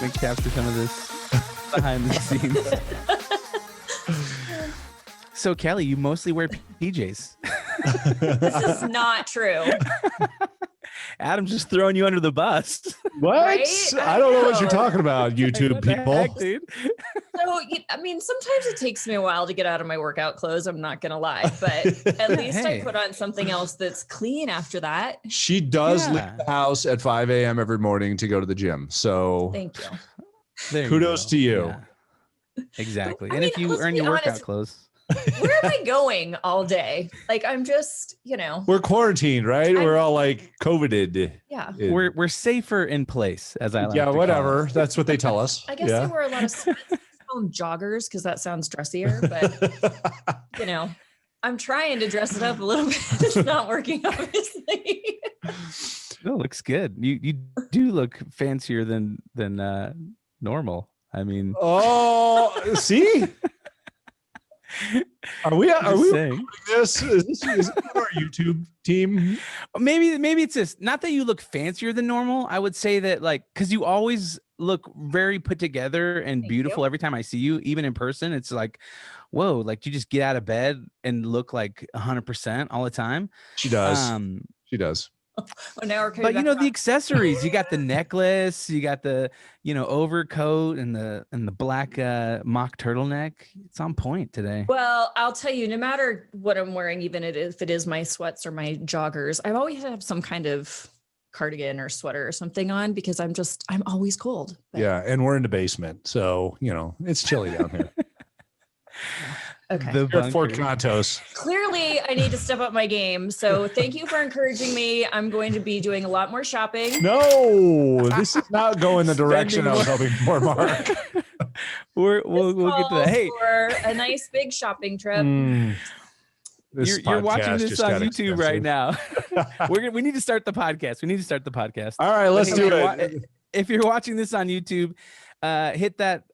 going to capture some of this behind the scenes. So, Kelly, you mostly wear PJs. This is not true. Adam's just throwing you under the bus. What? Right? I don't know what you're talking about, YouTube people. Heck, dude? So, I mean, sometimes it takes me a while to get out of my workout clothes. I'm not going to lie, but at least Hey. I put on something else that's clean after that. She does Yeah. leave the house at 5 a.m. every morning to go to the gym. So Thank you. There you kudos go. to you. Yeah. Exactly. I And mean, if you let's earn be your workout honest. clothes. Where am I going all day? Like, I'm just, we're quarantined, right? We're all like COVIDed. yeah. We're safer in place, as I like Yeah, to call whatever. it. That's what they tell us. I guess I wear a lot of sweatpants, joggers, because that sounds dressier, but I'm trying to dress it up a little bit. It's not working, obviously. No, looks good. You do look fancier than normal. I mean, Oh, see? Are we saying. this? Is this our YouTube team? Maybe it's this. Not that you look fancier than normal. I would say that, like, because you always look very put together and Thank beautiful you. every time I see you, even in person. It's like, whoa, like you just get out of bed and look like 100% all the time. She does. She does. Well, now we're coming But back the around. accessories, you got the necklace, you got the overcoat and the black mock turtleneck. It's on point today. Well, I'll tell you, no matter what I'm wearing, even if it is my sweats or my joggers, I always have some kind of cardigan or sweater or something on because I'm always cold. But- Yeah, and we're in the basement, so it's chilly down here. Okay. The Here at Fort bunker. Contos. Clearly, I need to step up my game. So thank you for encouraging me. I'm going to be doing a lot more shopping. No, this is not going the direction I was Spending hoping for, Mark. We'll get to that. Hey, for a nice big shopping trip. This you're watching podcast this just on got YouTube right expensive. now. We need to start the podcast. All right, let's But do hey, it. If you're watching this on YouTube, hit that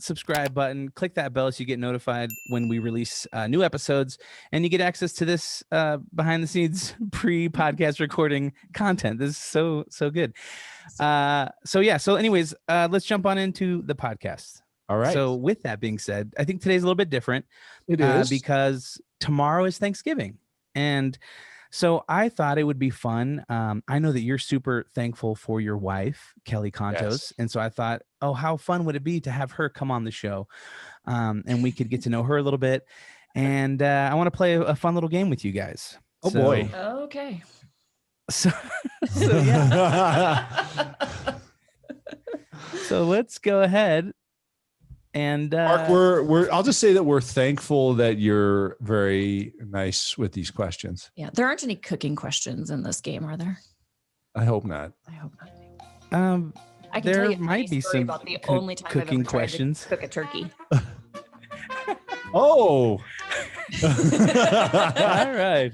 subscribe button, click that bell so you get notified when we release new episodes, and you get access to this behind the scenes pre-podcast recording content. This is so good. So anyways, let's jump on into the podcast. All right. So with that being said, I think today's a little bit different. It is. Because tomorrow is Thanksgiving. And so I thought it would be fun. I know that you're super thankful for your wife, Kelly Contos. Yes. And so I thought, oh, how fun would it be to have her come on the show? And we could get to know her a little bit. And I want to play a fun little game with you guys. Oh, boy. Okay. So yeah. So let's go ahead. And Mark, I'll just say that we're thankful that you're very nice with these questions. Yeah, there aren't any cooking questions in this game, are there? I hope not. I hope not. I can there tell you a might funny be story some about the co- only time I've cooking ever tried questions. to cook a turkey. Oh. All right.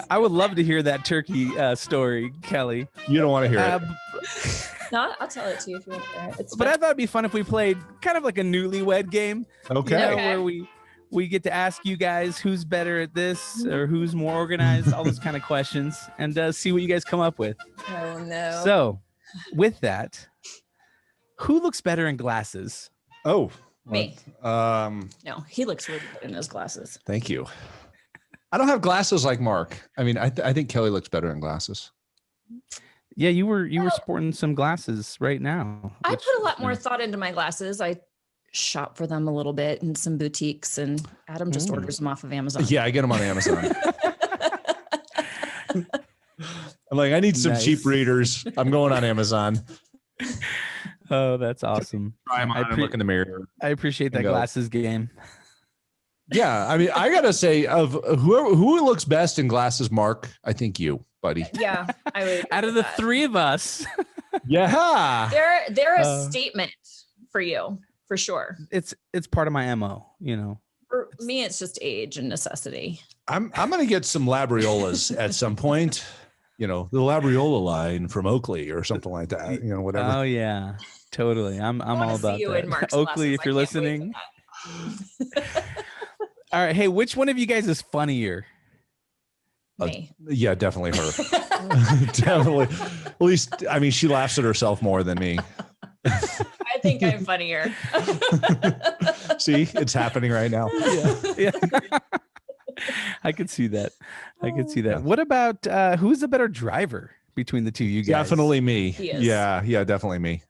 I would love to hear that turkey story, Kelly. You don't want to hear it. No, I'll tell it to you if you want to hear it. It's But I fun. thought it'd be fun if we played kind of like a newlywed game. Okay. You know, Okay. where we get to ask you guys who's better at this or who's more organized, all those kind of questions, and see what you guys come up with. Oh no. So, with that, who looks better in glasses? Oh. Me. Well, No, he looks really good in his glasses. thank you. I don't have glasses like Mark. I mean, I think Kelly looks better in glasses. Yeah, you were sporting some glasses right now. I which, put a lot more you know, thought into my glasses. I shop for them a little bit in some boutiques, and Adam just orders them off of Amazon. Yeah, I get them on Amazon. I'm like, I need some Nice. cheap readers. I'm going on Amazon. Oh, that's awesome. Try them on and look in the mirror. I appreciate that Bingo. glasses game. Yeah, I mean, I gotta say, of who looks best in glasses, Mark, I think you, buddy. Yeah, I would. Out of the three of us, Yeah. They're a Uh, statement for you, for sure. it's part of my MO, you know. For me, it's just age and necessity. I'm gonna get some labriolas at some point. You know, the labriola line from Oakley or something like that. You know, whatever. Oh yeah, totally. I'm wanna all see about you in that. Mark's Oakley, glasses. if you're I can't wait listening. All right, hey, which one of you guys is funnier? Me. Yeah, definitely her. Definitely. At least, I mean, she laughs at herself more than me. I'd think I'm funnier. See, it's happening right now. Yeah. I could see that. I could see that. Yeah. What about who's the better driver between the two of you guys? Definitely me. He is. Yeah, definitely me.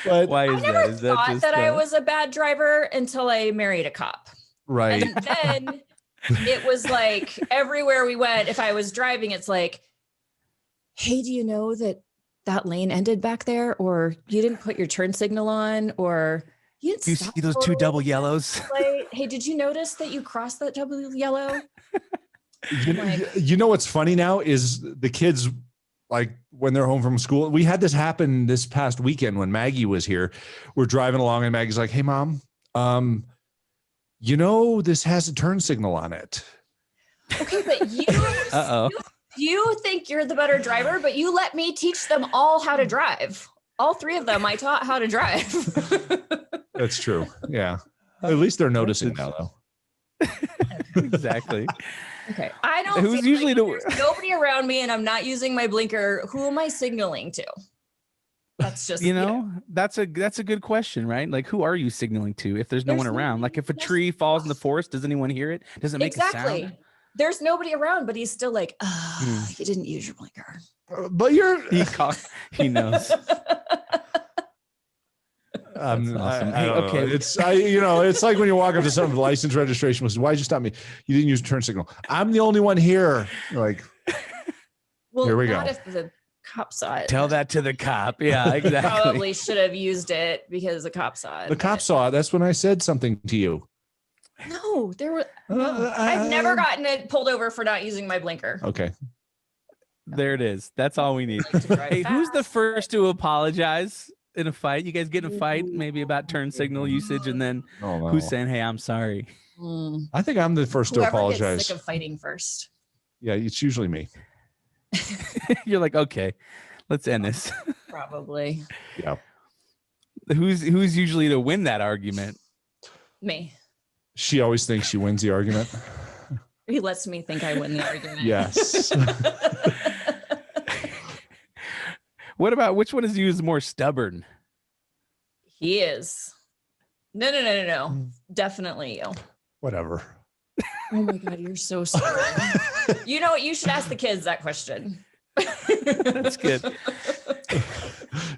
But Why I is never that? Is that thought just that I was a bad driver until I married a cop. right. And then it was like everywhere we went, if I was driving, it's like, hey, do you know that lane ended back there? Or you didn't put your turn signal on? Or you didn't Do you stop see those two totally double at the yellows? light? Hey, did you notice that you crossed that double yellow? You know what's funny now is the kids, like when they're home from school. We had this happen this past weekend when Maggie was here. We're driving along and Maggie's like, hey, Mom, this has a turn signal on it. Okay, but Uh-oh. you think you're the better driver, but you let me teach them all how to drive. All three of them I taught how to drive. That's true. Yeah. At least they're noticing now, though. Exactly. Okay. I don't Who's feel usually like there's nobody around me and I'm not using my blinker. Who am I signaling to? That's just that's a good question, right? Like, who are you signaling to if there's no one around? Like, if a there's- tree falls in the forest, does anyone hear it? Does it make a exactly. sound? There's nobody around, but he's still like, you didn't use your blinker. But He knows. Awesome. Hey, okay. It's like when you walk up to someone, license registration was, why'd you stop me? You didn't use a turn signal. I'm the only one here. Like, Well, here we not go. if the cop saw it. Tell that to the cop. Yeah, exactly. Probably should have used it because the cop saw it. The cop saw it. That's when I said something to you. No, there was. I've never gotten it pulled over for not using my blinker. Okay. There it is. That's all we need. Like to drive Hey, who's the fast. first to apologize in a fight? You guys get in a fight, maybe about turn signal usage, and then Oh, no. who's saying, "Hey, I'm sorry." I think I'm the first to Whoever gets apologize. sick of fighting first. Yeah, it's usually me. You're like, okay, let's end this. Probably Yeah. Who's usually to win that argument? me. She always thinks she wins the argument. He lets me think I win the argument. Yes. What about which one is used more stubborn? He is. No. Definitely you. Whatever. Oh my God, you're so sorry. You know what? You should ask the kids that question. That's good.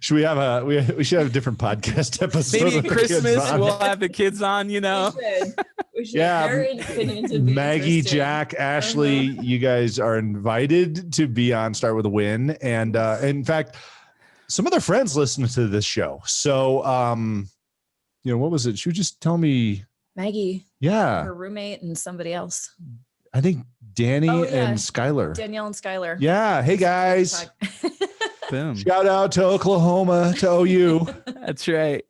Should we have we should have a different podcast episode. Maybe at with the kids Christmas on. we'll have the kids on. We should. Yeah, Their opinions would be Maggie, interesting. Jack, Ashley, you guys are invited to be on Start with a Win. And in fact, some of their friends listen to this show. So, what was it? She would just tell me. Maggie, Yeah. her roommate, and somebody else. I think Danny Oh, yeah. and Skylar. Danielle and Skylar. Yeah. Hey, guys. Boom. Shout out to Oklahoma, to OU. That's right.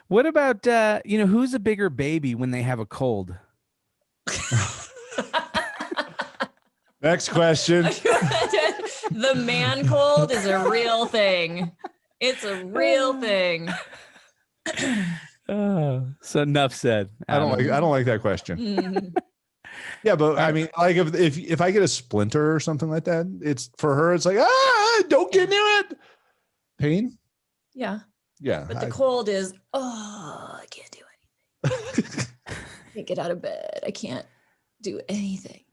What about who's a bigger baby when they have a cold? Next question. The man cold is a real thing. It's a real thing. So enough said. I don't like that question. Mhm. Yeah, but I mean, like if I get a splinter or something like that, it's for her. It's like, don't get near it. Pain. Yeah. Yeah. But the cold is, I can't do anything. I can't get out of bed. I can't do anything.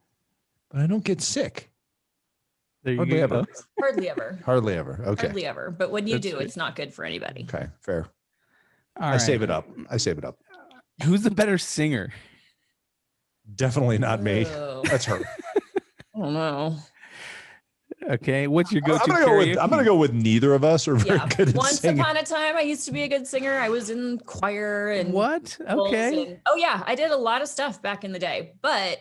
But I don't get sick. There you Hardly go. ever. Hardly ever. Hardly ever. Okay. Hardly ever. But when you That's do, sweet. it's not good for anybody. Okay. Fair. All I right. save it up. Who's the better singer? Definitely not me. Oh, That's her. I don't know. Okay, what's your I'm go-to gonna go with karaoke? neither of us are very Yeah. good at Once singing. upon a time, I used to be a good singer. I was in choir and What? vocals Okay, and- oh yeah, I did a lot of stuff back in the day. But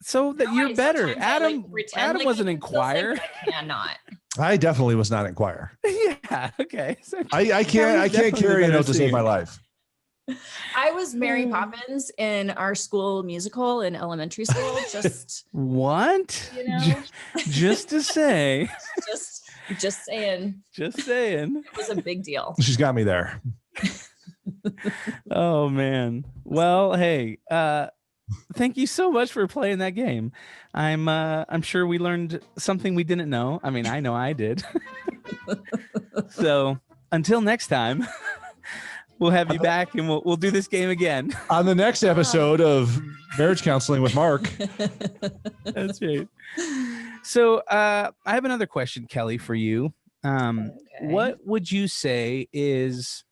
so that now you're I better. sometimes I, Adam. pretend Adam like wasn't I in can still sing, choir. but I cannot. I definitely was not in choir. Yeah. Okay. So I That can't was carry definitely a the note to better save my singer. life. I was Mary Poppins in our school musical in elementary school. Just what? you know, Just to say. just saying, Just saying. it was a big deal. She's got me there. Oh man. Well, hey, thank you so much for playing that game. I'm sure we learned something we didn't know. I mean, I know I did. So until next time, we'll have you back and we'll do this game again. On the next episode of Marriage Counseling with Mark. That's right. So I have another question, Kelly, for you. What would you say is,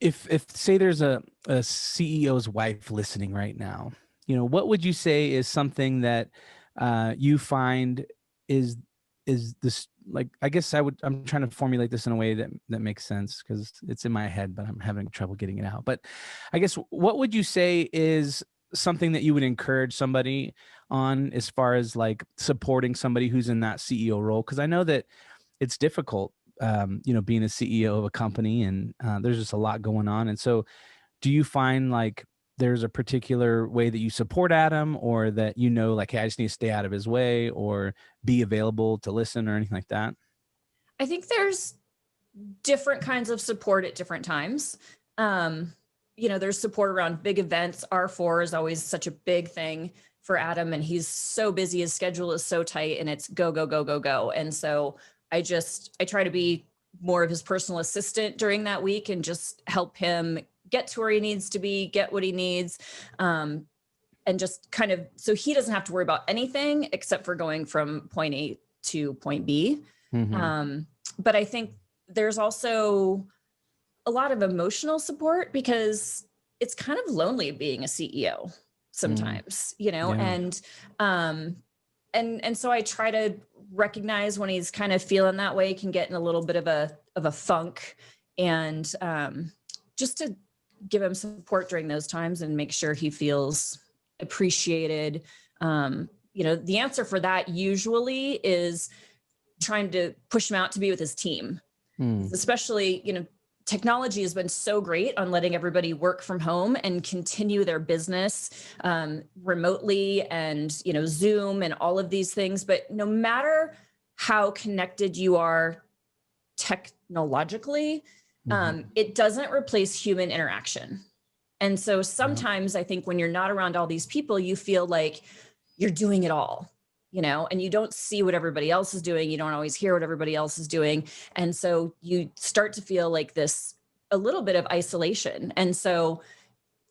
if say there's a CEO's wife listening right now, what would you say is something that you find is this, like, I guess I'm trying to formulate this in a way that makes sense because it's in my head, but I'm having trouble getting it out. But I guess, what would you say is something that you would encourage somebody on as far as like supporting somebody who's in that CEO role? Because I know that it's difficult, being a CEO of a company, and there's just a lot going on. And so do you find like there's a particular way that you support Adam, or that, like, hey, I just need to stay out of his way, or be available to listen, or anything like that? I think there's different kinds of support at different times. There's support around big events. R4 is always such a big thing for Adam, and he's so busy. His schedule is so tight, and it's go, go, go, go, go. And so I try to be more of his personal assistant during that week and just help him get to where he needs to be, get what he needs. And just kind of, so he doesn't have to worry about anything except for going from point A to point B. Mm-hmm. But I think there's also a lot of emotional support, because it's kind of lonely being a CEO sometimes, Yeah. and so I try to recognize when he's kind of feeling that way, can get in a little bit of a funk, and just to give him support during those times and make sure he feels appreciated. The answer for that usually is trying to push him out to be with his team, especially, technology has been so great on letting everybody work from home and continue their business remotely, and, Zoom and all of these things. But no matter how connected you are technologically, it doesn't replace human interaction. And so sometimes I think when you're not around all these people, you feel like you're doing it all, and you don't see what everybody else is doing. You don't always hear what everybody else is doing. And so you start to feel like a little bit of isolation. And so,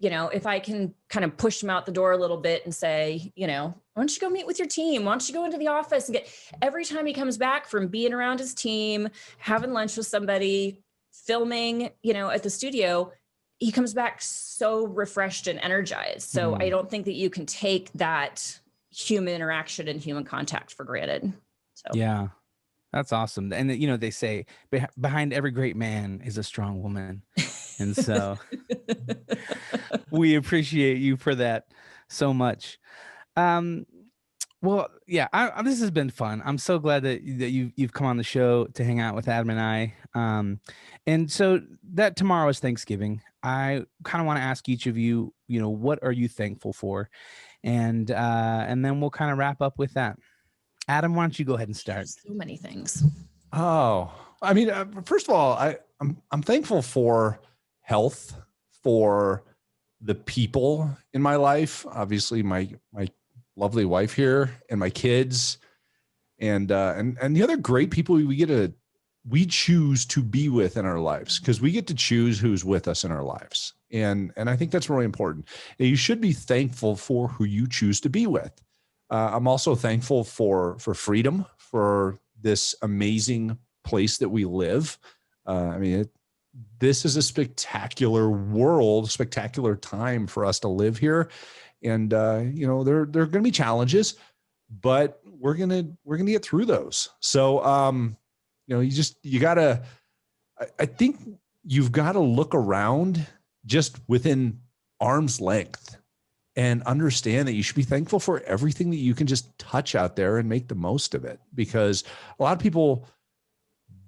if I can kind of push him out the door a little bit and say, why don't you go meet with your team? Why don't you go into the office and every time he comes back from being around his team, having lunch with somebody, filming, at the studio, he comes back so refreshed and energized. So I don't think that you can take that human interaction and human contact for granted. So Yeah, that's awesome. And they say behind every great man is a strong woman. And so we appreciate you for that so much. Well, yeah, this has been fun. I'm so glad that you've come on the show to hang out with Adam and I. And so that tomorrow is Thanksgiving. I kind of want to ask each of you, what are you thankful for? And then we'll kind of wrap up with that. Adam, why don't you go ahead and start? so many things. Oh, I mean, first of all, I'm thankful for health, for the people in my life. Obviously, my lovely wife here, and my kids, and the other great people we choose to be with in our lives, because we get to choose who's with us in our lives. And I think that's really important. And you should be thankful for who you choose to be with. I'm also thankful for freedom, for this amazing place that we live. This is a spectacular world, spectacular time for us to live here. And, there are going to be challenges, but we're going to get through those. So, I think you've got to look around just within arm's length and understand that you should be thankful for everything that you can just touch out there and make the most of it. Because a lot of people,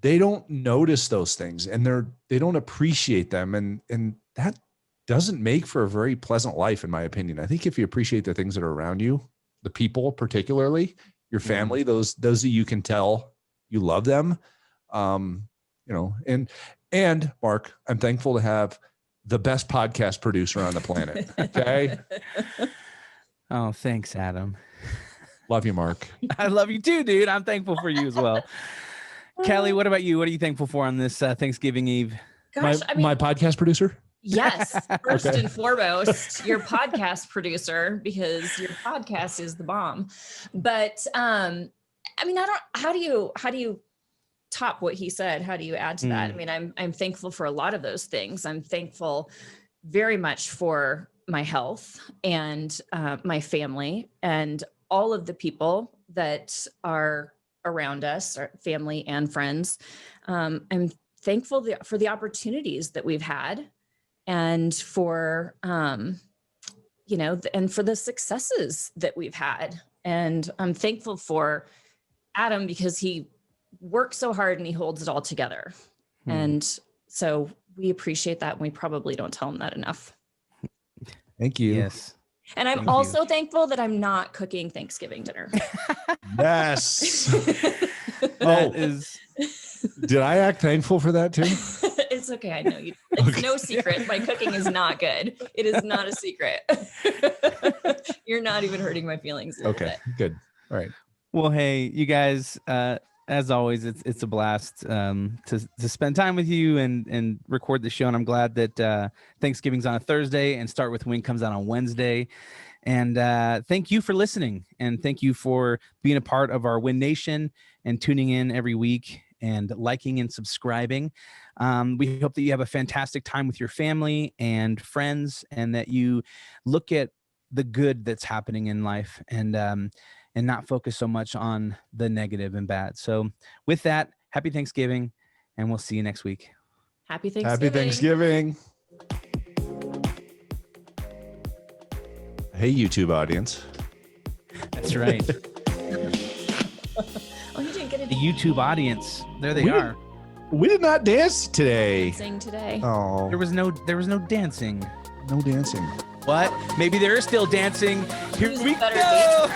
they don't notice those things, and they don't appreciate them. And that doesn't make for a very pleasant life, in my opinion. I think if you appreciate the things that are around you, the people, particularly your family, those that you can tell you love them, and Mark, I'm thankful to have the best podcast producer on the planet. Okay. Oh, thanks, Adam. Love you, Mark. I love you too, dude. I'm thankful for you as well. Kelly, what about you? What are you thankful for on this Thanksgiving Eve? Gosh, my podcast producer. yes, first Okay. and foremost, your podcast producer, because your podcast is the bomb. But I mean, how do you top what he said? How do you add to that? I mean, I'm thankful for a lot of those things. I'm thankful very much for my health and my family and all of the people that are around us, our family and friends. I'm thankful for the opportunities that we've had, and for and for the successes that we've had. And I'm thankful for Adam, because he works so hard and he holds it all together. And so we appreciate that, and we probably don't tell him that enough. Thank you. Yes. And I'm also thankful that I'm not cooking Thanksgiving dinner. Yes. That is. Did I act thankful for that too? It's okay. I know you. It's no secret. My cooking is not good. It is not a secret. You're not even hurting my feelings a little Okay, bit. good. All right. Well, hey, you guys, as always, it's a blast to spend time with you and record the show. And I'm glad that Thanksgiving's on a Thursday and Start With Win comes out on Wednesday. And thank you for listening, and thank you for being a part of our Win Nation and tuning in every week and liking and subscribing. We hope that you have a fantastic time with your family and friends, and that you look at the good that's happening in life, and not focus so much on the negative and bad. So with that, happy Thanksgiving, and we'll see you next week. Happy Thanksgiving. Happy Thanksgiving. Hey, YouTube audience. That's right. Oh, you didn't get it. The YouTube audience, there they are. We did not dance today. Sing today. Oh, There was no dancing. no dancing. What? Maybe there is still dancing. Here Who's we the better go.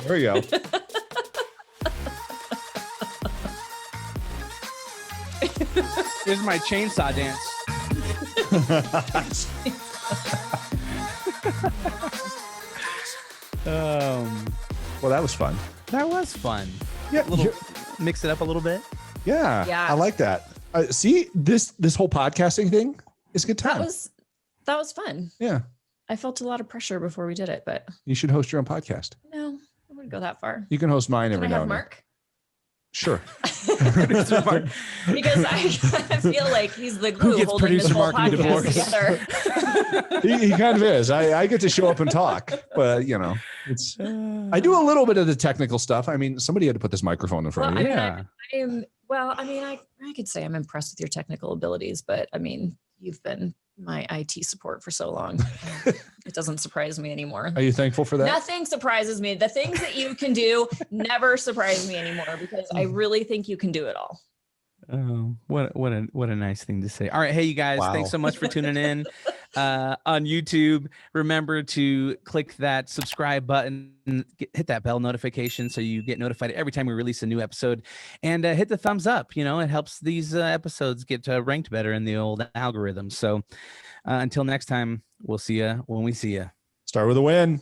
There we go. Here's my chainsaw dance. Well, that was fun. That was fun. Yeah, Mix it up a little bit. yeah, Yeah. I like that. See, this whole podcasting thing is a good time. That was fun. Yeah, I felt a lot of pressure before we did it, but you should host your own podcast. no, I wouldn't go that far. You can host mine Can every I now have and then. Mark? Sure. Because I feel like he's the glue gets holding this producer whole Mark in podcast divorce? together. he kind of is. I get to show up and talk, but it's. I do a little bit of the technical stuff. I mean, somebody had to put this microphone in front Well, of you. I could say I'm impressed with your technical abilities, but I mean, you've been my IT support for so long. It doesn't surprise me anymore. Are you thankful for that? Nothing surprises me. The things that you can do never surprise me anymore, because I really think you can do it all. Oh, what a nice thing to say. All right, hey you guys, Wow. thanks so much for tuning in on YouTube. Remember to click that subscribe button, hit that bell notification so you get notified every time we release a new episode, and hit the thumbs up. It helps these episodes get ranked better in the old algorithm. So until next time, we'll see you when we see you. Start with a win.